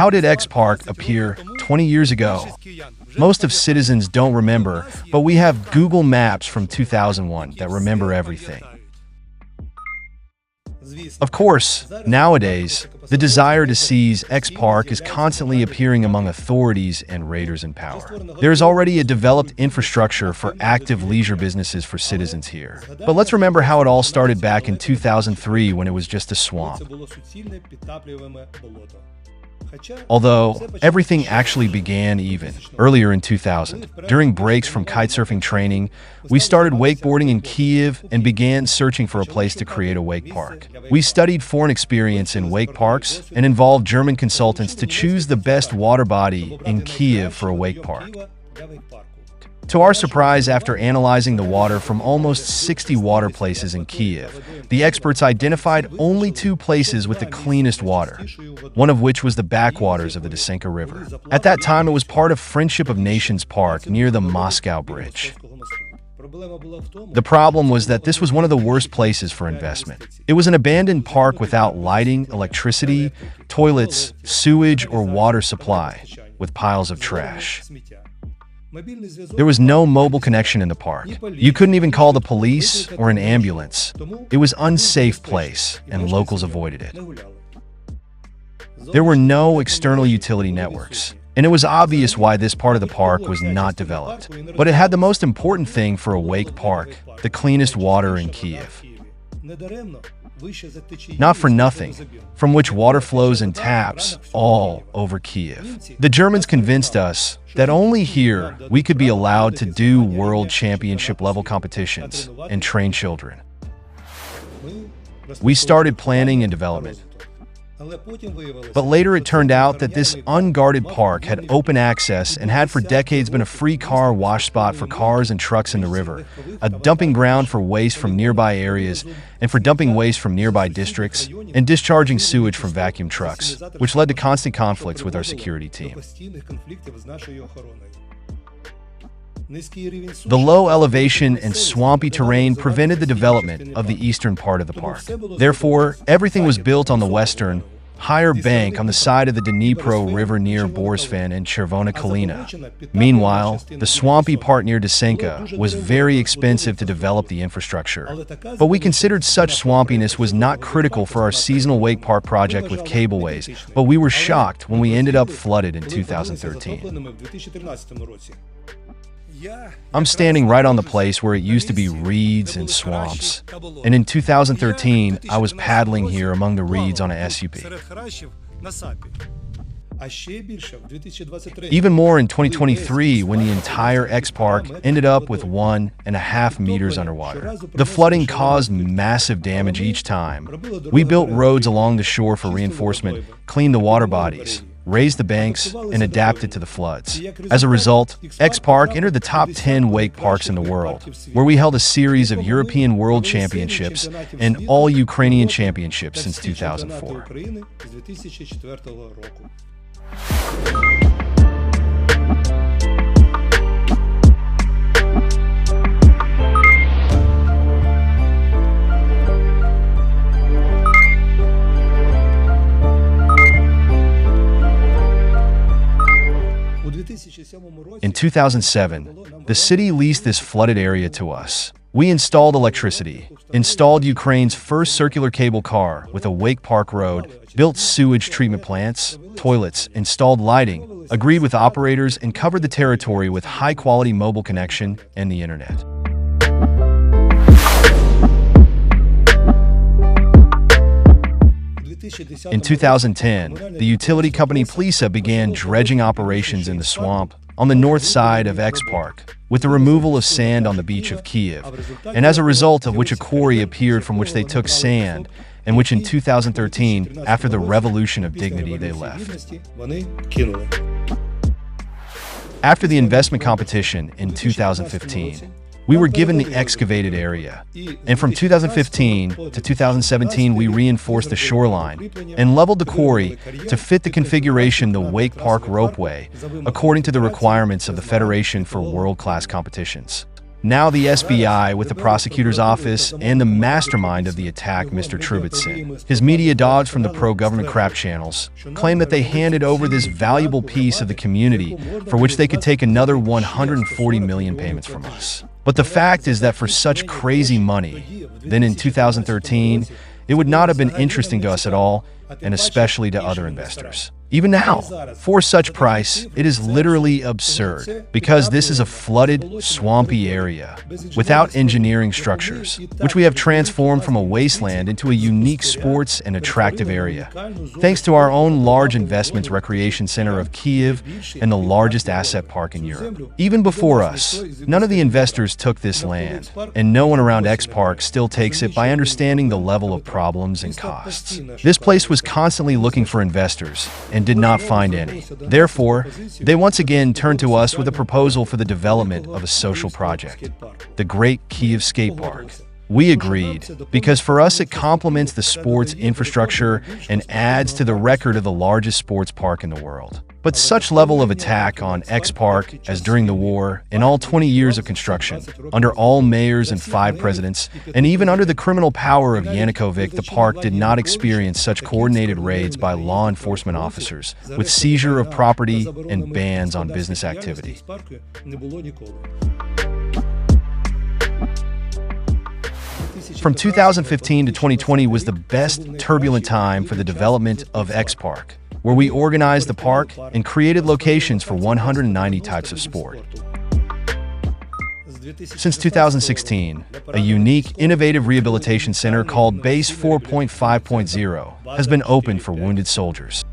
How did X Park appear 20 years ago? Most of citizens don't remember, but we have Google Maps from 2001 that remember everything. Of course, nowadays, the desire to seize X Park is constantly appearing among authorities and raiders in power. There is already a developed infrastructure for active leisure businesses for citizens here. But let's remember how it all started back in 2003 when it was just a swamp. Although, everything actually began even earlier in 2000. During breaks from kitesurfing training, we started wakeboarding in Kyiv and began searching for a place to create a wake park. We studied foreign experience in wake parks and involved German consultants to choose the best water body in Kyiv for a wake park. To our surprise, after analyzing the water from almost 60 water places in Kyiv, the experts identified only 2 places with the cleanest water, one of which was the backwaters of the Desenka River. At that time, it was part of Friendship of Nations Park near the Moscow Bridge. The problem was that this was one of the worst places for investment. It was an abandoned park without lighting, electricity, toilets, sewage, or water supply, with piles of trash. There was no mobile connection in the park. You couldn't even call the police or an ambulance. It was an unsafe place, and locals avoided it. There were no external utility networks, and it was obvious why this part of the park was not developed. But it had the most important thing for a wake park, the cleanest water in Kyiv. Not for nothing, from which water flows in taps all over Kyiv. The Germans convinced us that only here we could be allowed to do world championship level competitions and train children. We started planning and development. But later it turned out that this unguarded park had open access and had for decades been a free car wash spot for cars and trucks in the river, a dumping ground for waste from nearby areas and for dumping waste from nearby districts, and discharging sewage from vacuum trucks, which led to constant conflicts with our security team. The low elevation and swampy terrain prevented the development of the eastern part of the park. Therefore, everything was built on the western, higher bank on the side of the Dnipro River near Borsvan and Chervona Kalina. Meanwhile, the swampy part near Desenka was very expensive to develop the infrastructure. But we considered such swampiness was not critical for our seasonal wake park project with cableways, but we were shocked when we ended up flooded in 2013. I'm standing right on the place where it used to be reeds and swamps. And in 2013, I was paddling here among the reeds on a SUP. Even more in 2023, when the entire X Park ended up with 1.5 meters underwater. The flooding caused massive damage each time. We built roads along the shore for reinforcement, cleaned the water bodies, raised the banks, and adapted to the floods. As a result, X Park entered the top 10 wake parks in the world, where we held a series of European World Championships and all Ukrainian Championships since 2004. In 2007, the city leased this flooded area to us. We installed electricity, installed Ukraine's first circular cable car with a wake park road, built sewage treatment plants, toilets, installed lighting, agreed with operators, and covered the territory with high-quality mobile connection and the internet. In 2010, the utility company Plisa began dredging operations in the swamp on the north side of X Park, with the removal of sand on the beach of Kyiv, and as a result of which a quarry appeared from which they took sand, and which in 2013, after the Revolution of Dignity, they left. After the investment competition in 2015, we were given the excavated area, and from 2015 to 2017 we reinforced the shoreline and leveled the quarry to fit the configuration the wake park ropeway according to the requirements of the Federation for World-Class Competitions. Now the SBI, with the prosecutor's office and the mastermind of the attack, Mr. Trubetsin, his media dogs from the pro-government crap channels, claim that they handed over this valuable piece of the community for which they could take another 140 million payments from us. But the fact is that for such crazy money, then in 2013, it would not have been interesting to us at all, and especially to other investors. Even now, for such price, it is literally absurd, because this is a flooded, swampy area without engineering structures, which we have transformed from a wasteland into a unique sports and attractive area, thanks to our own large investments recreation center of Kyiv and the largest asset park in Europe. Even before us, none of the investors took this land, and no one around X Park still takes it by understanding the level of problems and costs. This place was constantly looking for investors, and did not find any. Therefore, they once again turned to us with a proposal for the development of a social project, the Great Kyiv Skate Park. We agreed, because for us it complements the sports infrastructure and adds to the record of the largest sports park in the world. But such level of attack on X Park as during the war, in all 20 years of construction, under all mayors and 5 presidents, and even under the criminal power of Yanukovych, the park did not experience such coordinated raids by law enforcement officers, with seizure of property and bans on business activity. From 2015 to 2020 was the best turbulent time for the development of X Park, where we organized the park and created locations for 190 types of sport. Since 2016, a unique, innovative rehabilitation center called Base 4.5.0 has been opened for wounded soldiers.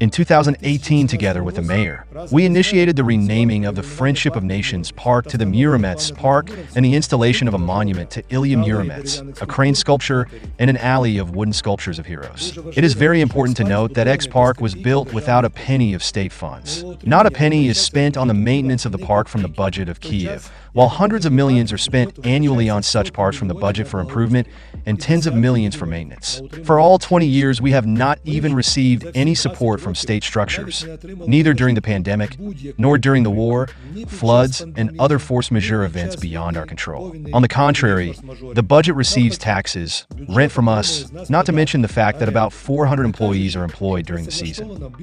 In 2018, together with the mayor, we initiated the renaming of the Friendship of Nations Park to the Muromets Park and the installation of a monument to Ilya Muromets, a crane sculpture, and an alley of wooden sculptures of heroes. It is very important to note that X Park was built without a penny of state funds. Not a penny is spent on the maintenance of the park from the budget of Kyiv, while hundreds of millions are spent annually on such parks from the budget for improvement and tens of millions for maintenance. For all 20 years, we have not even received any support from state structures, neither during the pandemic, nor during the war, floods, and other force majeure events beyond our control. On the contrary, the budget receives taxes, rent from us, not to mention the fact that about 400 employees are employed during the season.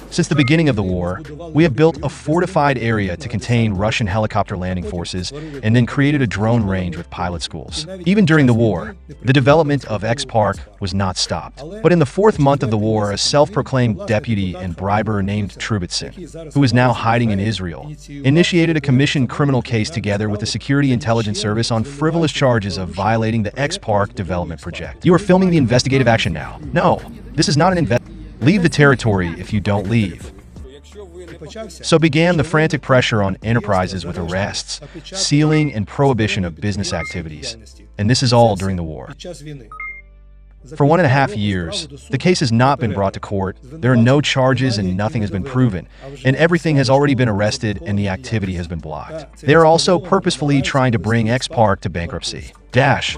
Since the beginning of the war, we have built a fortified area to contain Russian helicopter landing forces and then created a drone range with pilot schools. Even during the war, the development of X Park was not stopped. But in the 4th month of the war, a self-proclaimed deputy and briber named Trubetsin, who is now hiding in Israel, initiated a commissioned criminal case together with the Security Intelligence Service on frivolous charges of violating the X Park development project. You are filming the investigative action now. No, this is not an investigation. Leave the territory if you don't leave. So began the frantic pressure on enterprises with arrests, sealing, and prohibition of business activities. And this is all during the war. For 1.5 years, the case has not been brought to court, there are no charges and nothing has been proven, and everything has already been arrested and the activity has been blocked. They are also purposefully trying to bring X Park to bankruptcy.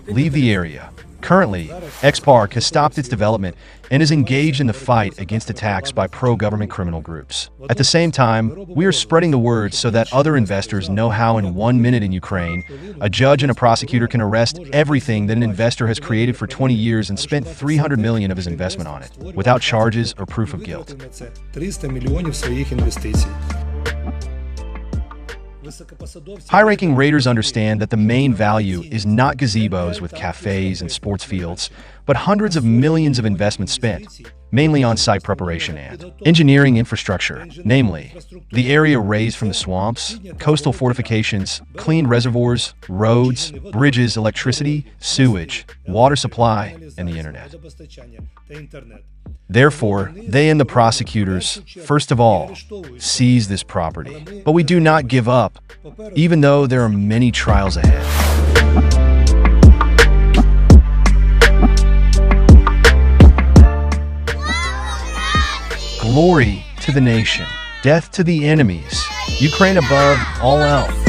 Leave the area. Currently, X Park has stopped its development and is engaged in the fight against attacks by pro-government criminal groups. At the same time, we are spreading the word so that other investors know how in 1 minute in Ukraine, a judge and a prosecutor can arrest everything that an investor has created for 20 years and spent 300 million of his investment on it, without charges or proof of guilt. High-ranking raiders understand that the main value is not gazebos with cafes and sports fields, but hundreds of millions of investments spent, mainly on site preparation and engineering infrastructure, namely the area raised from the swamps, coastal fortifications, clean reservoirs, roads, bridges, electricity, sewage, water supply, and the internet. Therefore, they and the prosecutors, first of all, seize this property. But we do not give up, even though there are many trials ahead. Glory to the nation, death to the enemies, Ukraine above, all out.